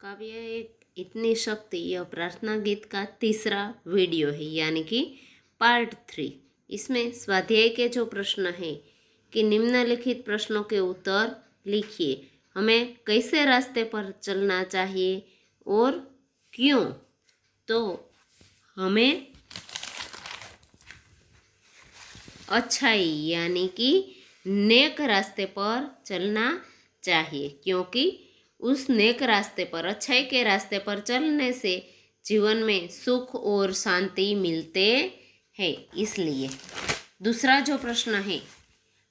महाकाव्य एक इतनी शक्ति यह प्रार्थना गीत का तीसरा वीडियो है, यानी कि पार्ट 3। इसमें स्वाध्याय के जो प्रश्न हैं कि निम्नलिखित प्रश्नों के उत्तर लिखिए। हमें कैसे रास्ते पर चलना चाहिए और क्यों। तो हमें अच्छाई यानी कि नेक रास्ते पर चलना चाहिए, क्योंकि उस नेक रास्ते पर, अच्छाई के रास्ते पर चलने से जीवन में सुख और शांति मिलते हैं। इसलिए दूसरा जो प्रश्न है,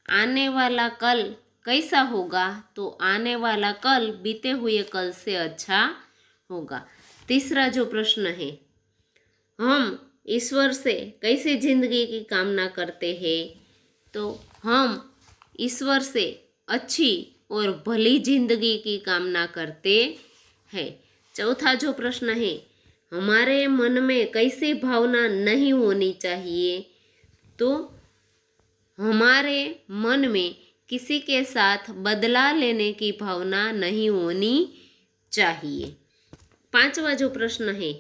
आने वाला कल कैसा होगा, तो आने वाला कल बीते हुए कल से अच्छा होगा। तीसरा जो प्रश्न है, हम ईश्वर से कैसी जिंदगी की कामना करते हैं, तो हम ईश्वर से अच्छी और भली जिंदगी की कामना करते हैं। चौथा जो प्रश्न है, हमारे मन में कैसी भावना नहीं होनी चाहिए, तो हमारे मन में किसी के साथ बदला लेने की भावना नहीं होनी चाहिए। पांचवा जो प्रश्न है,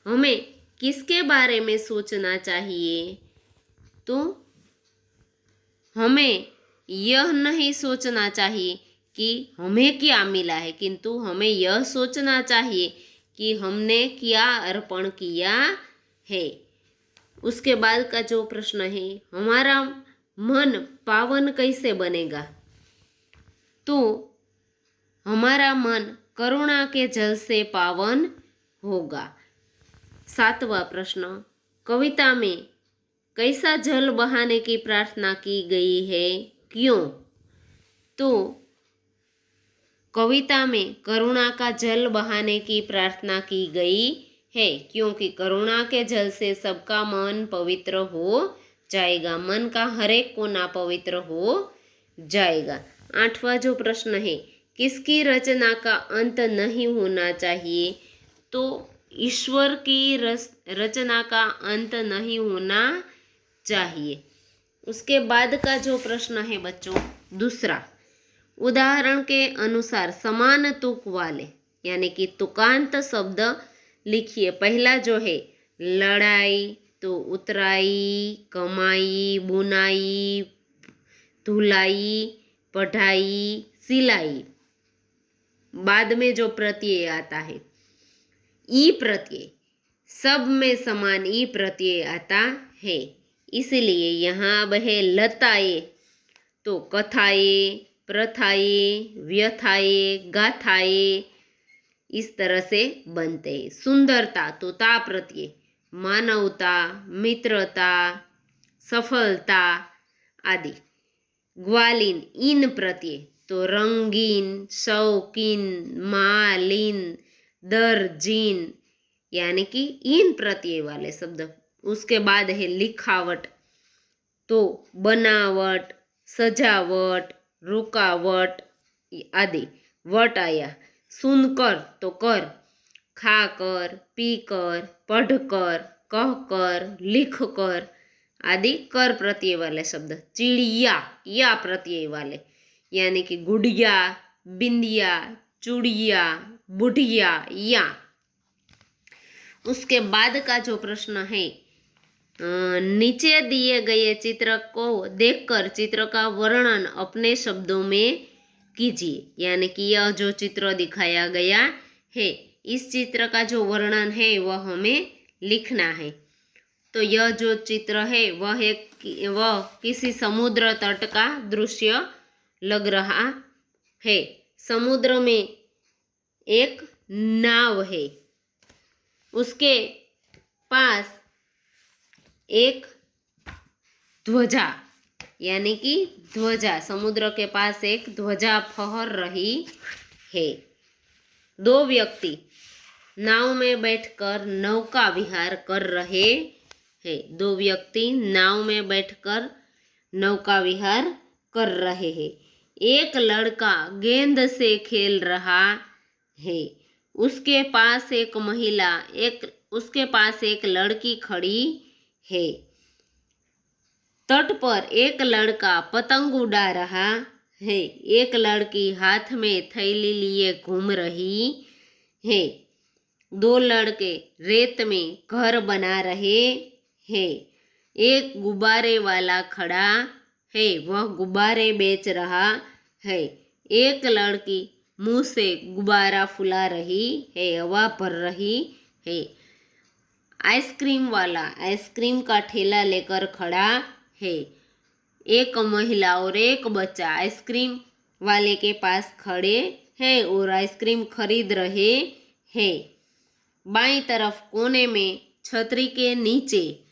हमें किसके बारे में सोचना चाहिए, तो हमें यह नहीं सोचना चाहिए कि हमें क्या मिला है, किंतु हमें यह सोचना चाहिए कि हमने क्या अर्पण किया है। उसके बाद का जो प्रश्न है, हमारा मन पावन कैसे बनेगा, तो हमारा मन करुणा के जल से पावन होगा। सातवां प्रश्न, कविता में कैसा जल बहाने की प्रार्थना की गई है, क्यों, तो कविता में करुणा का जल बहाने की प्रार्थना की गई है, क्योंकि करुणा के जल से सबका मन पवित्र हो जाएगा, मन का हर एक कोना पवित्र हो जाएगा। आठवां जो प्रश्न है, किसकी रचना का अंत नहीं होना चाहिए, तो ईश्वर की रचना का अंत नहीं होना चाहिए। उसके बाद का जो प्रश्न है बच्चों, दूसरा, उदाहरण के अनुसार समान तुक वाले यानी कि तुकांत शब्द लिखिए। पहला जो है लड़ाई, तो उतराई, कमाई, बुनाई, धुलाई, पढ़ाई, सिलाई। बाद में जो प्रत्यय आता है ई प्रत्यय, सब में समान ई प्रत्यय आता है, इसलिए यहाँ अब है लताए, तो कथाए, प्रथाए, व्यथाए, गाथाए, इस तरह से बनते हैं। सुंदरता, तो ता प्रत्यय, मानवता, मित्रता, सफलता आदि। ग्वालिन, इन प्रत्यय, तो रंगीन, शौकीन, मालिन, दर्जीन, यानी कि इन प्रत्यय वाले शब्द। उसके बाद है लिखावट, तो बनावट, सजावट, रुकावट आदि। वट आया, सुनकर, तो कर, खाकर, पीकर, पढ़कर, कहकर, लिखकर आदि कर प्रत्यय वाले शब्द। चिड़िया, या प्रत्यय वाले, यानी कि गुड़िया, बिंदिया, चूड़िया, बुढ़िया, या। उसके बाद का जो प्रश्न है, नीचे दिए गए चित्र को देखकर चित्र का वर्णन अपने शब्दों में कीजिए, यानी कि यह जो चित्र दिखाया गया है, इस चित्र का जो वर्णन है वह हमें लिखना है। तो यह जो चित्र है वह किसी समुद्र तट का दृश्य लग रहा है। समुद्र में एक नाव है, उसके पास एक ध्वजा, यानी कि ध्वजा, समुद्र के पास एक ध्वजा फहर रही है। दो व्यक्ति नाव में बैठकर नौका विहार कर रहे हैं। दो व्यक्ति नाव में बैठकर नौका विहार कर रहे हैं। एक लड़का गेंद से खेल रहा है, उसके पास एक महिला, उसके पास एक लड़की खड़ी है। तट पर एक लड़का पतंग उड़ा रहा है, एक लड़की हाथ में थैली लिए घूम रही हैं। दो लड़के रेत में घर बना रहे हैं। एक गुब्बारे वाला खड़ा है, वह गुब्बारे बेच रहा है। एक लड़की मुंह से गुब्बारा फुला रही है, हवा भर रही है। आइसक्रीम वाला आइसक्रीम का ठेला लेकर खड़ा है। एक महिला और एक बच्चा आइसक्रीम वाले के पास खड़े हैं और आइसक्रीम खरीद रहे हैं। बाईं तरफ कोने में छतरी के नीचे,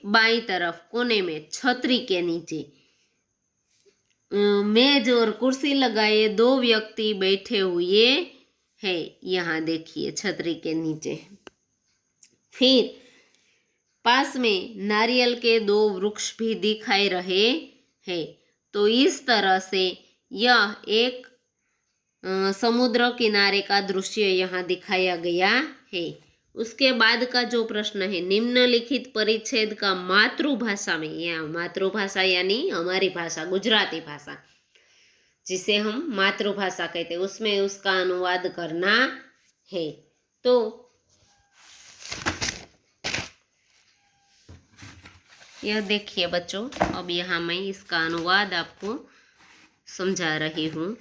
बाईं तरफ कोने में छतरी के नीचे मेज और कुर्सी लगाए दो व्यक्ति बैठे हुए हैं। यहाँ देखिए छतरी के नीचे। फिर पास में नारियल के दो वृक्ष भी दिखाई रहे हैं। तो इस तरह से यह एक समुद्र किनारे का दृश्य यहाँ दिखाया गया है। उसके बाद का जो प्रश्न है, निम्नलिखित परिच्छेद का मातृभाषा में, यहाँ मातृभाषा यानी हमारी भाषा गुजराती भाषा जिसे हम मातृभाषा कहते हैं, उसमें उसका अनुवाद करना है। तो यह देखिए बच्चों, अब यहाँ मैं इसका अनुवाद आपको समझा रही हूँ।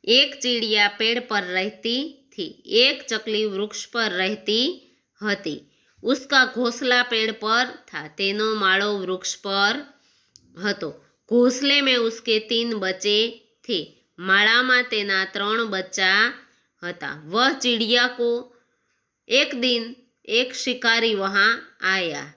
एक चिड़िया पेड़ पर रहती थी, एक चकली वृक्ष पर रहती हती। उसका घोंसला पेड़ पर था, तेनो माळो वृक्ष पर हतो। घोंसले में उसके 3 बच्चे थे, माळामां तेना 3 बच्चा हता। वह चिड़िया को एक दिन एक शिकारी वहां आया,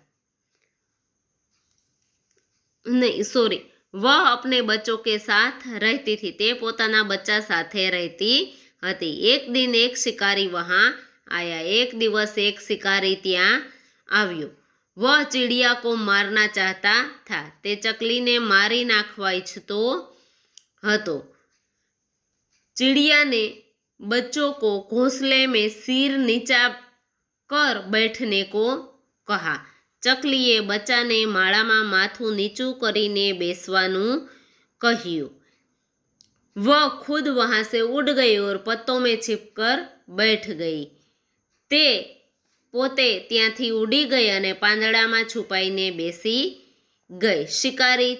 नहीं सॉरी, वह अपने बच्चों के साथ रहती थी, ते पोताना बच्चा साथे रहती हती। एक दिन एक शिकारी वहां आया। एक दिवस एक शिकारी ત્યાં આવ્યો। वह चिड़िया को मारना चाहता था, ते चकली ने मारी नाखवा इच्छतो हतो। चिड़िया ने बच्चों को घोंसले में सिर नीचा कर बैठने को कहा। चकलीए बच्चाने माळामां माथुं नीचुं करीने बेसवानुं कह्युं। वह खुद वहां से उड़ गई और पत्तों में छिपकर बैठ गई। ते पोते त्यांथी उड़ी गई अने પાંદડામાં છુપાઈને बेसी गई। शिकारी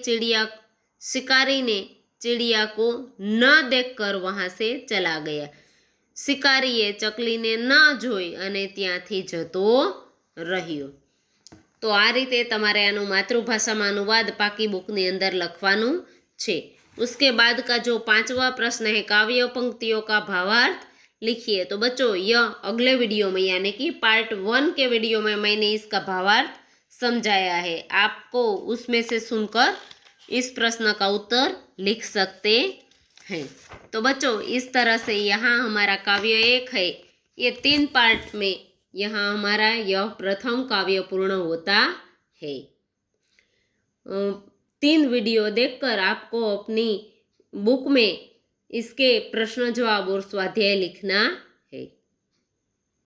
ने चिड़िया को न देखकर वहां से चला गया। शिकारीए चकलीने न जोई अने त्यांथी जतो रह्यो। तो आ रीते तमारे आनु मातृभाषामां अनुवाद पाकी बुकनी अंदर लखवानुं छे। उसके बाद का जो 5वां प्रश्न है, काव्य पंक्तियों का भावार्थ लिखिए। तो बच्चों यह अगले वीडियो में यानी कि पार्ट 1 के वीडियो में मैंने इसका भावार्थ समझाया है। आपको उसमें से सुनकर इस प्रश्न का उत्तर लिख सकते हैं। तो बच्चों इस तरह से यहाँ हमारा काव्य 1 है, ये 3 पार्ट में यहाँ हमारा यह प्रथम काव्य पूर्ण होता है। 3 वीडियो देखकर आपको अपनी बुक में इसके प्रश्न जवाब और स्वाध्याय लिखना